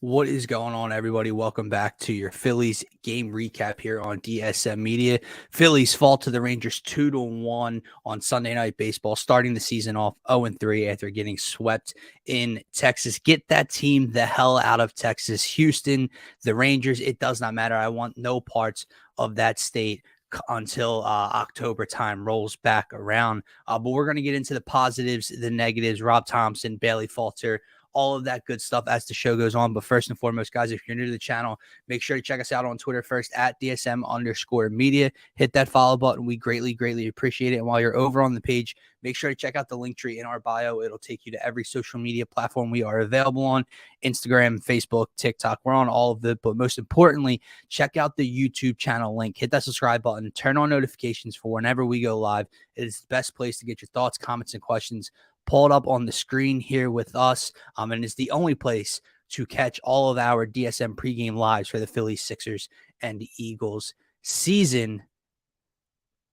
What is going on, everybody? Welcome back to your Phillies game recap here on DSM Media. Phillies fall to the Rangers 2-1 on Sunday Night Baseball, starting the season off 0-3 after getting swept in Texas. Get that team the hell out of Texas. Houston, the Rangers, it does not matter. I want no parts of that state until October time rolls back around. But we're going to get into the positives, the negatives, Rob Thomson, Bailey Falter, all of that good stuff as the show goes on. But first and foremost, guys, if you're new to the channel, make sure to check us out on Twitter first at DSM_media. Hit that follow button. We greatly appreciate it. And while you're over on the page, make sure to check out the link tree in our bio. It'll take you to every social media platform we are available on: Instagram, Facebook, TikTok. We're on all of them. But most importantly, check out the YouTube channel link. Hit that subscribe button. Turn on notifications for whenever we go live. It is the best place to get your thoughts, comments, and questions pulled up on the screen here with us. And it's the only place to catch all of our DSM pregame lives for the Phillies, Sixers, and Eagles season.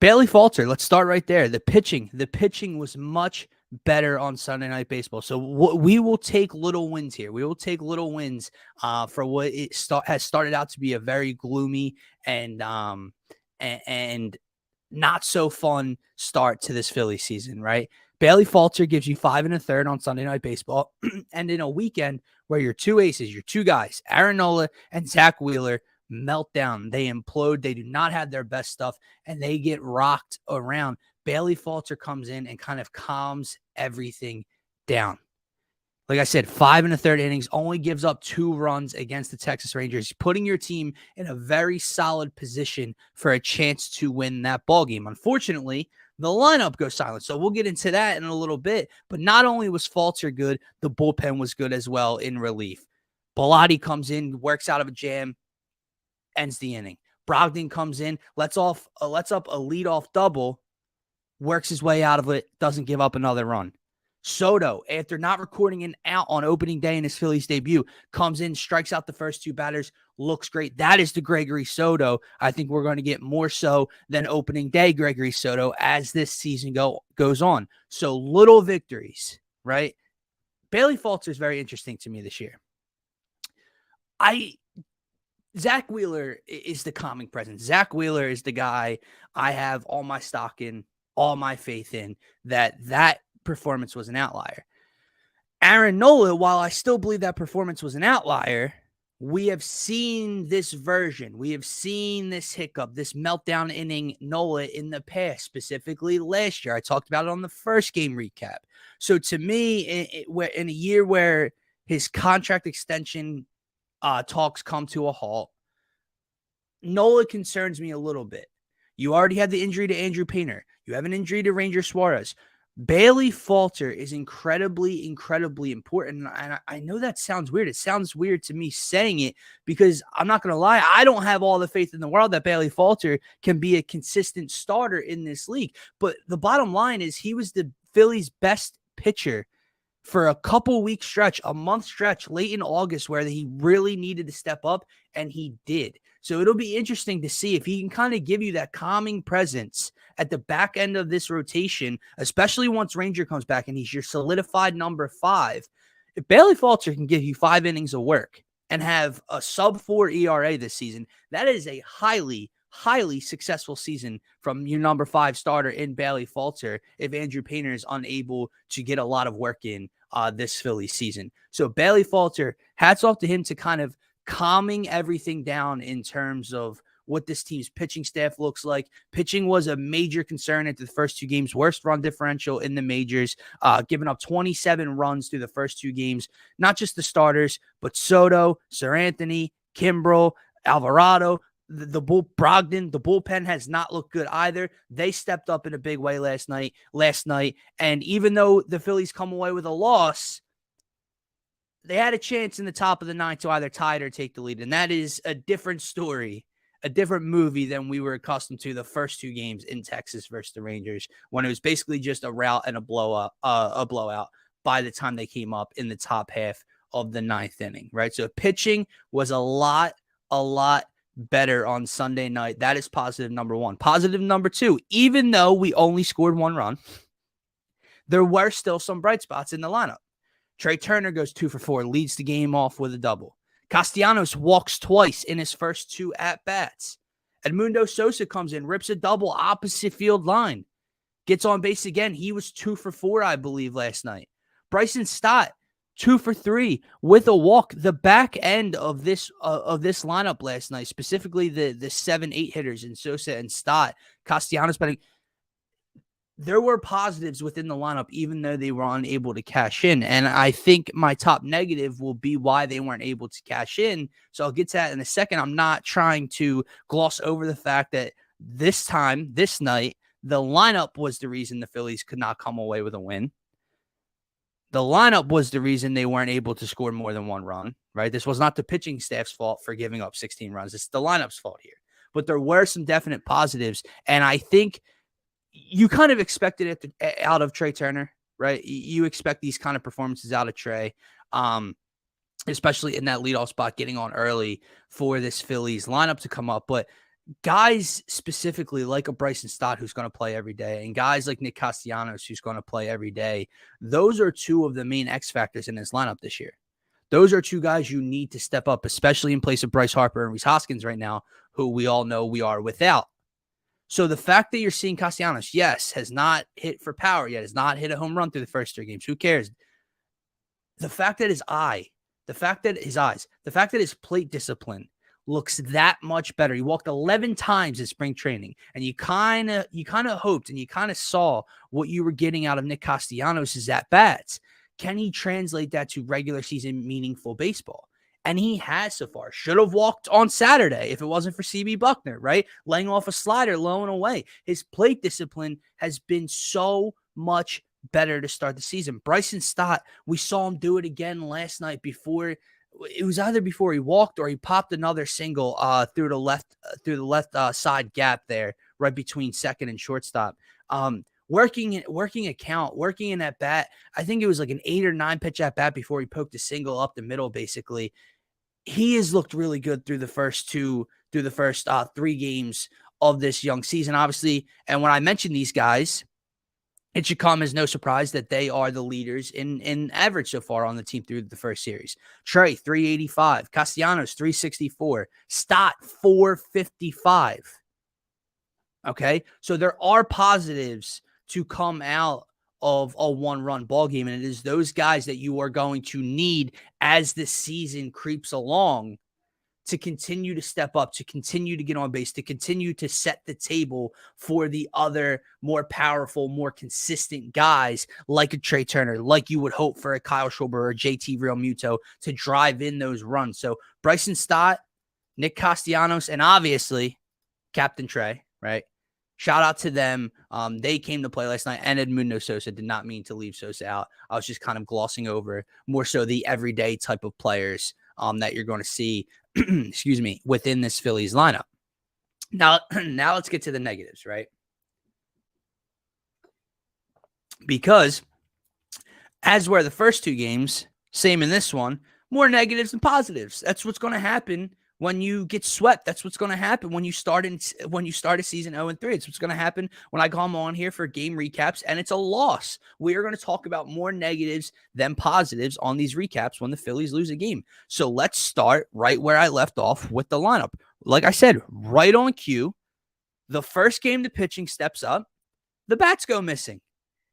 Bailey Falter, let's start right there. The pitching was much better on Sunday Night Baseball. So we will take little wins here. We will take little wins for what it has started out to be a very gloomy and not so fun start to this Philly season, right? Bailey Falter gives you 5 1/3 on Sunday Night Baseball. And in a weekend where your two aces, your two guys, Aaron Nola and Zach Wheeler, melt down. They implode. They do not have their best stuff, and they get rocked around. Bailey Falter comes in and kind of calms everything down. Like I said, 5 1/3 innings, only gives up 2 runs against the Texas Rangers, putting your team in a very solid position for a chance to win that ballgame. Unfortunately, the lineup goes silent. So we'll get into that in a little bit. But not only was Falter good, the bullpen was good as well in relief. Bilotti comes in, works out of a jam, ends the inning. Brogdon comes in, lets up a leadoff double, works his way out of it, doesn't give up another run. Soto, after not recording an out on opening day in his Phillies debut, comes in, strikes out the first 2 batters, looks great. That is the Gregory Soto. I think we're going to get more so than opening day Gregory Soto as this season goes on. So little victories, right? Bailey Falter is very interesting to me this year. Zach Wheeler is the calming presence. Zach Wheeler is the guy I have all my stock in, all my faith in, that performance was an outlier. Aaron Nola, while I still believe that performance was an outlier, we have seen this version. We have seen this hiccup, this meltdown inning Nola in the past, specifically last year. I talked about it on the first game recap. So to me, in a year where his contract extension talks come to a halt, Nola concerns me a little bit. You already had the injury to Andrew Painter. You have an injury to Ranger Suarez. Bailey Falter is incredibly important. And I know that sounds weird. It sounds weird to me saying it because I'm not going to lie. I don't have all the faith in the world that Bailey Falter can be a consistent starter in this league. But the bottom line is he was the Phillies' best pitcher for a couple week stretch, a month stretch late in August where he really needed to step up, and he did. So it'll be interesting to see if he can kind of give you that calming presence at the back end of this rotation, especially once Ranger comes back and he's your solidified number 5. If Bailey Falter can give you 5 innings of work and have a sub-4 ERA this season, that is a highly successful season from your number 5 starter in Bailey Falter if Andrew Painter is unable to get a lot of work in this Philly season. So Bailey Falter, hats off to him to kind of calming everything down in terms of what this team's pitching staff looks like. Pitching was a major concern at the first 2 games, worst run differential in the majors, giving up 27 runs through the first 2 games. Not just the starters, but Soto, Sir Anthony, Kimbrel, Alvarado, Brogdon. The bullpen has not looked good either. They stepped up in a big way last night. And even though the Phillies come away with a loss, they had a chance in the top of the 9th to either tie it or take the lead. And that is a different story, a different movie than we were accustomed to the first 2 games in Texas versus the Rangers, when it was basically just a rout and a blowout by the time they came up in the top half of the 9th inning, right? So pitching was a lot better on Sunday night. That is positive number 1. Positive number 2, even though we only scored 1 run, there were still some bright spots in the lineup. Trey Turner goes 2 for 4, leads the game off with a double. Castellanos walks twice in his first 2 at-bats. Edmundo Sosa comes in, rips a double opposite field line. Gets on base again. He was 2 for 4, I believe, last night. Bryson Stott, 2 for 3 with a walk. The back end of this lineup last night, specifically the 7-8 hitters in Sosa and Stott, Castellanos, but there were positives within the lineup, even though they were unable to cash in. And I think my top negative will be why they weren't able to cash in. So I'll get to that in a second. I'm not trying to gloss over the fact that this night, the lineup was the reason the Phillies could not come away with a win. The lineup was the reason they weren't able to score more than 1 run, right? This was not the pitching staff's fault for giving up 16 runs. It's the lineup's fault here. But there were some definite positives, and I think you kind of expected it out of Trey Turner, right? You expect these kind of performances out of Trey, especially in that leadoff spot, getting on early for this Phillies lineup to come up. But guys specifically like a Bryson Stott who's going to play every day, and guys like Nick Castellanos who's going to play every day, those are 2 of the main X factors in this lineup this year. Those are 2 guys you need to step up, especially in place of Bryce Harper and Rhys Hoskins right now, who we all know we are without. So the fact that you're seeing Castellanos, yes, has not hit for power yet, has not hit a home run through the first 3 games. Who cares? The fact that his eyes, the fact that his plate discipline looks that much better. He walked 11 times in spring training, and you kind of hoped and you kind of saw what you were getting out of Nick Castellanos' at-bats. Can he translate that to regular season meaningful baseball? And he has so far. Should have walked on Saturday if it wasn't for CB Buckner, right? Laying off a slider, low and away. His plate discipline has been so much better to start the season. Bryson Stott, we saw him do it again last night before. It was either before he walked or he popped another single through the left side gap there, right between second and shortstop. Working in at bat. I think it was like an 8 or 9 pitch at bat before he poked a single up the middle, basically. He has looked really good through the first 3 games of this young season, obviously. And when I mention these guys, it should come as no surprise that they are the leaders in average so far on the team through the first series. Trey, 385. Castellanos, 364. Stott, 455. Okay, so there are positives to come out of a 1-run ball game, and it is those guys that you are going to need as the season creeps along to continue to step up, to continue to get on base, to continue to set the table for the other more powerful, more consistent guys like a Trey Turner, like you would hope for a Kyle Schwarber or a JT Realmuto to drive in those runs. So Bryson Stott, Nick Castellanos, and obviously Captain Trey, right? Shout out to them. They came to play last night, and Edmundo Sosa. Did not mean to leave Sosa out. I was just kind of glossing over more so the everyday type of players that you're going to see, excuse me, within this Phillies lineup. Now let's get to the negatives, right? Because as were the first 2 games, same in this one, more negatives than positives. That's what's going to happen when you get swept. That's what's going to happen when you start a season 0-3. It's what's going to happen when I come on here for game recaps and it's a loss. We are going to talk about more negatives than positives on these recaps when the Phillies lose a game. So let's start right where I left off with the lineup. Like I said, right on cue, the first game the pitching steps up, the bats go missing,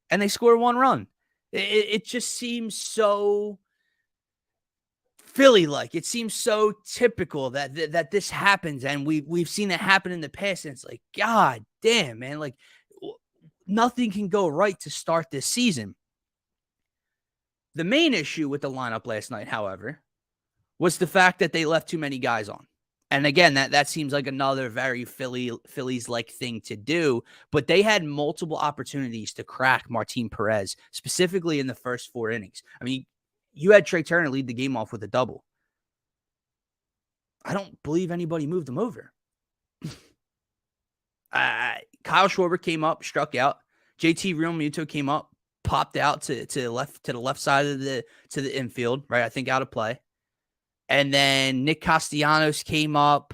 and they score 1 run. It just seems so Philly-like. It seems so typical that this happens, and we've seen it happen in the past, and it's like, God damn, man, like nothing can go right to start this season. The main issue with the lineup last night, however, was the fact that they left too many guys on. And again, that seems like another very Phillies-like thing to do, but they had multiple opportunities to crack Martin Perez, specifically in the first 4 innings. I mean, you had Trey Turner lead the game off with a double. I don't believe anybody moved him over. Kyle Schwarber came up, struck out. JT Realmuto came up, popped out to the left side of the infield, right? I think out of play. And then Nick Castellanos came up,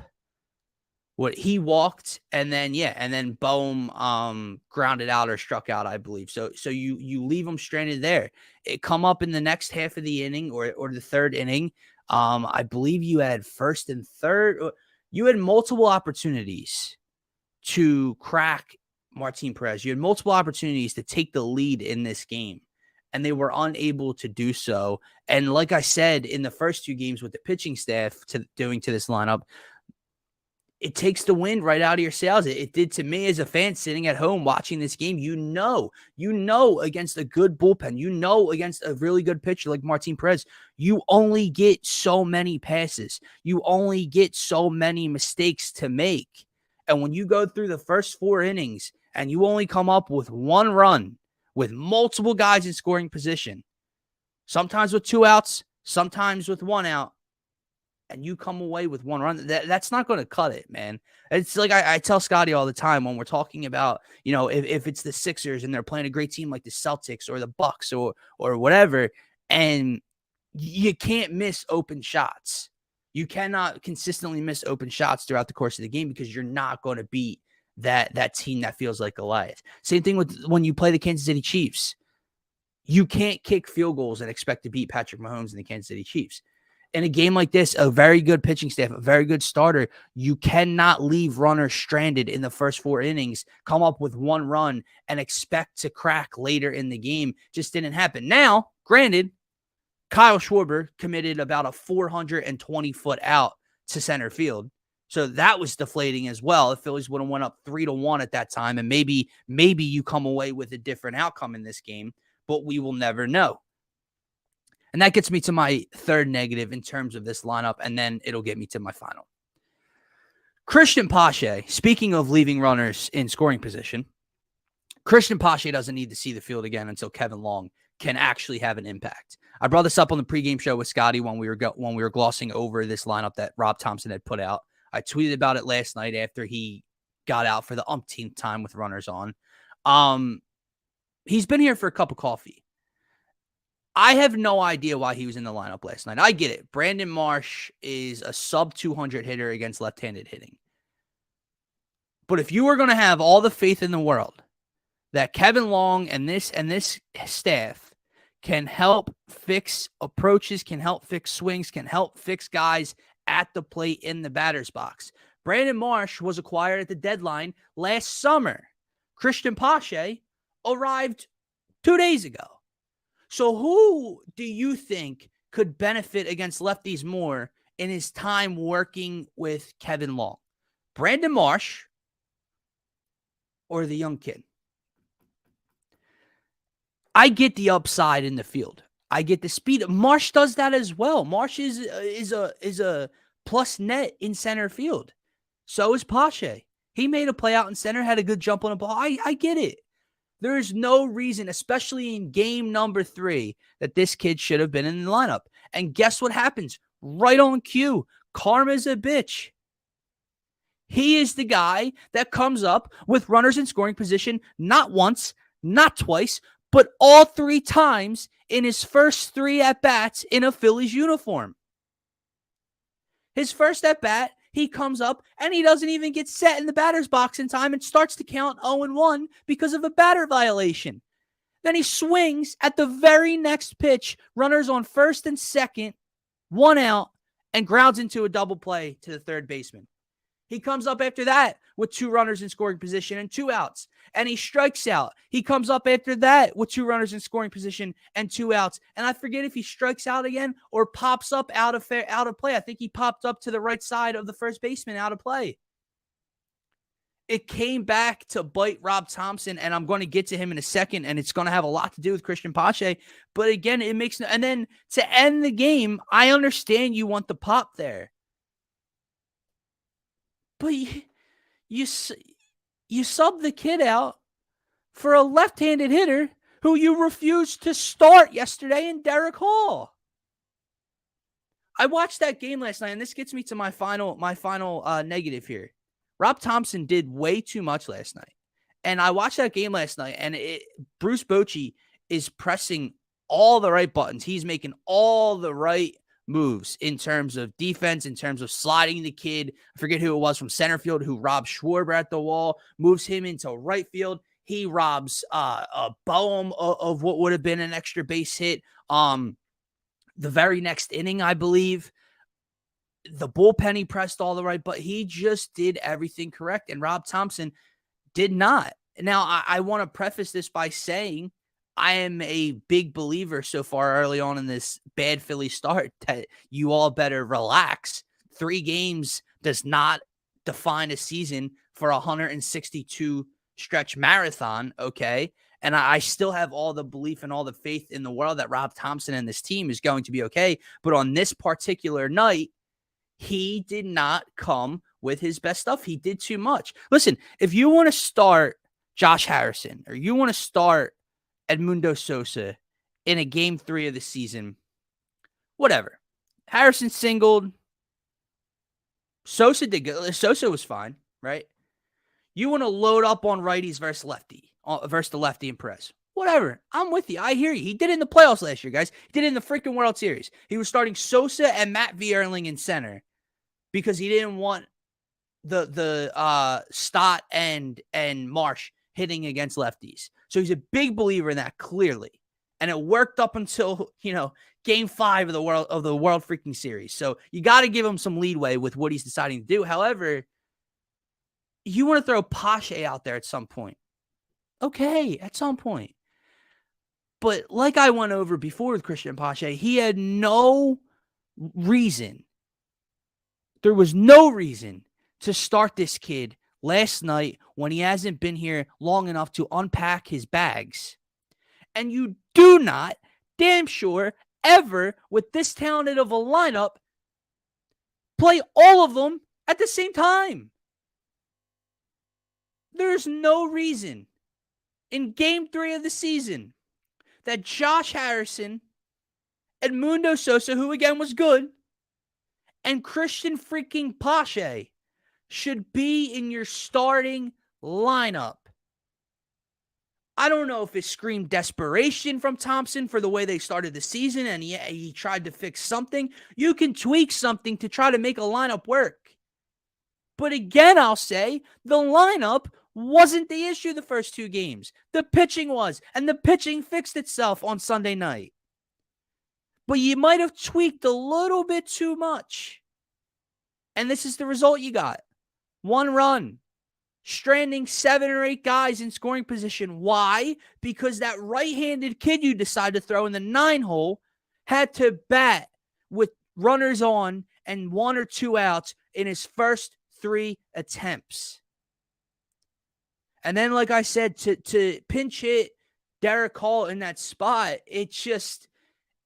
What he walked, and then Bohm grounded out or struck out, I believe. So you leave him stranded there. It come up in the next half of the inning or the third inning. I believe you had first and third. You had multiple opportunities to crack Martin Perez. You had multiple opportunities to take the lead in this game, and they were unable to do so. And like I said, in the first two games with the pitching staff doing to this lineup, it takes the wind right out of your sails. It did to me as a fan sitting at home watching this game. You know, against a good bullpen, against a really good pitcher like Martin Perez, you only get so many passes. You only get so many mistakes to make. And when you go through the first 4 innings and you only come up with 1 run with multiple guys in scoring position, sometimes with 2 outs, sometimes with 1 out, and you come away with 1 run, that's not going to cut it, man. It's like I tell Scotty all the time when we're talking about, if it's the Sixers and they're playing a great team like the Celtics or the Bucks or whatever, and you can't miss open shots. You cannot consistently miss open shots throughout the course of the game because you're not going to beat that team that feels like Goliath. Same thing with when you play the Kansas City Chiefs. You can't kick field goals and expect to beat Patrick Mahomes and the Kansas City Chiefs. In a game like this, a very good pitching staff, a very good starter, you cannot leave runners stranded in the first 4 innings, come up with 1 run, and expect to crack later in the game. Just didn't happen. Now, granted, Kyle Schwarber committed about a 420-foot out to center field. So that was deflating as well. The Phillies would have went up 3-1 at that time, and maybe you come away with a different outcome in this game, but we will never know. And that gets me to my third negative in terms of this lineup, and then it'll get me to my final. Christian Pache, speaking of leaving runners in scoring position, Christian Pache doesn't need to see the field again until Kevin Long can actually have an impact. I brought this up on the pregame show with Scotty when we were glossing over this lineup that Rob Thomson had put out. I tweeted about it last night after he got out for the umpteenth time with runners on. He's been here for a cup of coffee. I have no idea why he was in the lineup last night. I get it. Brandon Marsh is a sub-200 hitter against left-handed hitting. But if you were going to have all the faith in the world that Kevin Long and this staff can help fix approaches, can help fix swings, can help fix guys at the plate in the batter's box, Brandon Marsh was acquired at the deadline last summer. Christian Pache arrived 2 days ago. So who do you think could benefit against lefties more in his time working with Kevin Long? Brandon Marsh or the young kid? I get the upside in the field. I get the speed. Marsh does that as well. Marsh is a plus net in center field. So is Pache. He made a play out in center, had a good jump on the ball. I get it. There is no reason, especially in game number 3, that this kid should have been in the lineup. And guess what happens? Right on cue. Karma's a bitch. He is the guy that comes up with runners in scoring position not once, not twice, but all 3 times in his first 3 at-bats in a Phillies uniform. His first at-bat, he comes up and he doesn't even get set in the batter's box in time and starts to count 0-1 because of a batter violation. Then he swings at the very next pitch, runners on first and second, 1 out, and grounds into a double play to the third baseman. He comes up after that with 2 runners in scoring position and 2 outs, and he strikes out. He comes up after that with 2 runners in scoring position and 2 outs. And I forget if he strikes out again or pops up out of play. I think he popped up to the right side of the first baseman out of play. It came back to bite Rob Thomson, and I'm going to get to him in a second, and it's going to have a lot to do with Christian Pache. But again, it makes and then to end the game, I understand you want the pop there. But you sub the kid out for a left-handed hitter who you refused to start yesterday in Derek Hall. I watched that game last night, and this gets me to my final negative here. Rob Thomson did way too much last night. And I watched that game last night, and Bruce Bochy is pressing all the right buttons. He's making all the right moves in terms of defense, in terms of sliding the kid. I forget who it was from center field who robbed Schwarber at the wall, moves him into right field. He robs a Boehm of what would have been an extra base hit. The very next inning, I believe. The bullpen, he pressed all the right, but he just did everything correct. And Rob Thomson did not. Now, I want to preface this by saying I am a big believer so far early on in this bad Philly start that you all better relax. 3 games does not define a season for a 162 stretch marathon, okay? And I still have all the belief and all the faith in the world that Rob Thomson and this team is going to be okay. But on this particular night, he did not come with his best stuff. He did too much. Listen, if you want to start Josh Harrison or you want to start Edmundo Sosa in a game 3 of the season, whatever. Harrison singled. Sosa did good. Sosa was fine, right? You want to load up on righties versus the lefty and press. Whatever. I'm with you. I hear you. He did it in the playoffs last year, guys. He did it in the freaking World Series. He was starting Sosa and Matt Vierling in center because he didn't want the Stott and Marsh hitting against lefties. So he's a big believer in that, clearly. And it worked up until, game 5 of the World freaking Series. So you got to give him some leeway with what he's deciding to do. However, you want to throw Pache out there at some point. Okay, at some point. But like I went over before with Christian Pache, he had no reason. There was no reason to start this kid last night when he hasn't been here long enough to unpack his bags. And you do not, damn sure, ever, with this talented of a lineup, play all of them at the same time. There's no reason in game 3 of the season that Josh Harrison, Edmundo Sosa, who again was good, and Christian freaking Pache should be in your starting lineup. I don't know if it screamed desperation from Thomson for the way they started the season and he tried to fix something. You can tweak something to try to make a lineup work. But again, I'll say the lineup wasn't the issue the first 2 games. The pitching was, and the pitching fixed itself on Sunday night. But you might have tweaked a little bit too much. And this is the result you got. 1 run. Stranding 7 or 8 guys in scoring position. Why? Because that right-handed kid you decided to throw in the 9-hole had to bat with runners on and 1 or 2 outs in his first 3 attempts. And then, like I said, to pinch hit Derek Hall in that spot, it just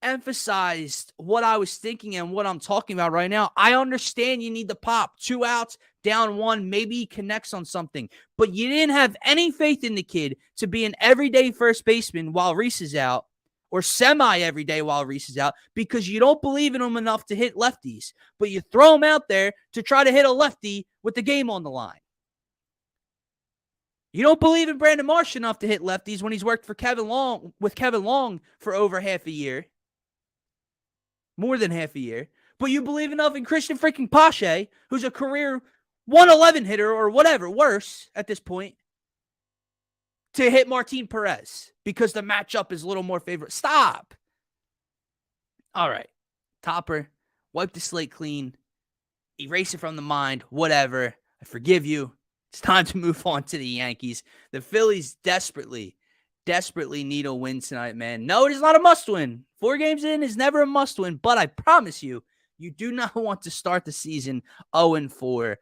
emphasized what I was thinking and what I'm talking about right now. I understand you need the pop. 2 outs, down 1, maybe he connects on something. But you didn't have any faith in the kid to be an everyday first baseman while Reese is out, or semi-everyday while Reese is out, because you don't believe in him enough to hit lefties. But you throw him out there to try to hit a lefty with the game on the line. You don't believe in Brandon Marsh enough to hit lefties when he's worked for Kevin Long for over half a year. More than half a year. But you believe enough in Christian freaking Pache, who's a career 111 hitter or whatever, worse at this point, to hit Martin Perez because the matchup is a little more favorable. Stop. All right. Topper, wipe the slate clean. Erase it from the mind. Whatever. I forgive you. It's time to move on to the Yankees. The Phillies desperately need a win tonight, man. No, it is not a must-win. 4 games in is never a must-win, but I promise you, you do not want to start the season 0-4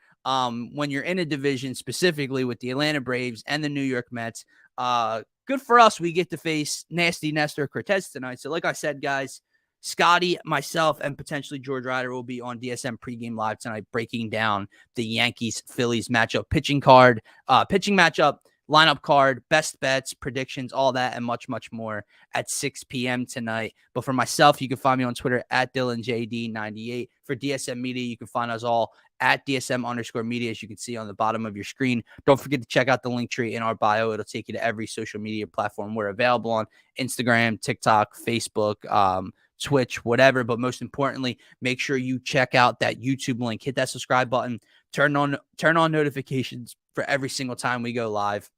when you're in a division, specifically with the Atlanta Braves and the New York Mets. Good for us. We get to face nasty Nestor Cortez tonight. So like I said, guys, Scotty, myself, and potentially George Ryder will be on DSM pregame live tonight, breaking down the Yankees-Phillies matchup, pitching matchup, lineup card, best bets, predictions, all that, and much, much more at 6 p.m. tonight. But for myself, you can find me on Twitter at DylanJD98. For DSM Media, you can find us all at DSM_media, as you can see on the bottom of your screen. Don't forget to check out the link tree in our bio. It'll take you to every social media platform we're available on: Instagram, TikTok, Facebook, Twitch, whatever. But most importantly, make sure you check out that YouTube link, hit that subscribe button, turn on notifications for every single time we go live.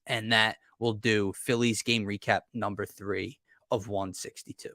And that will do Phillies game recap number 3 of 162.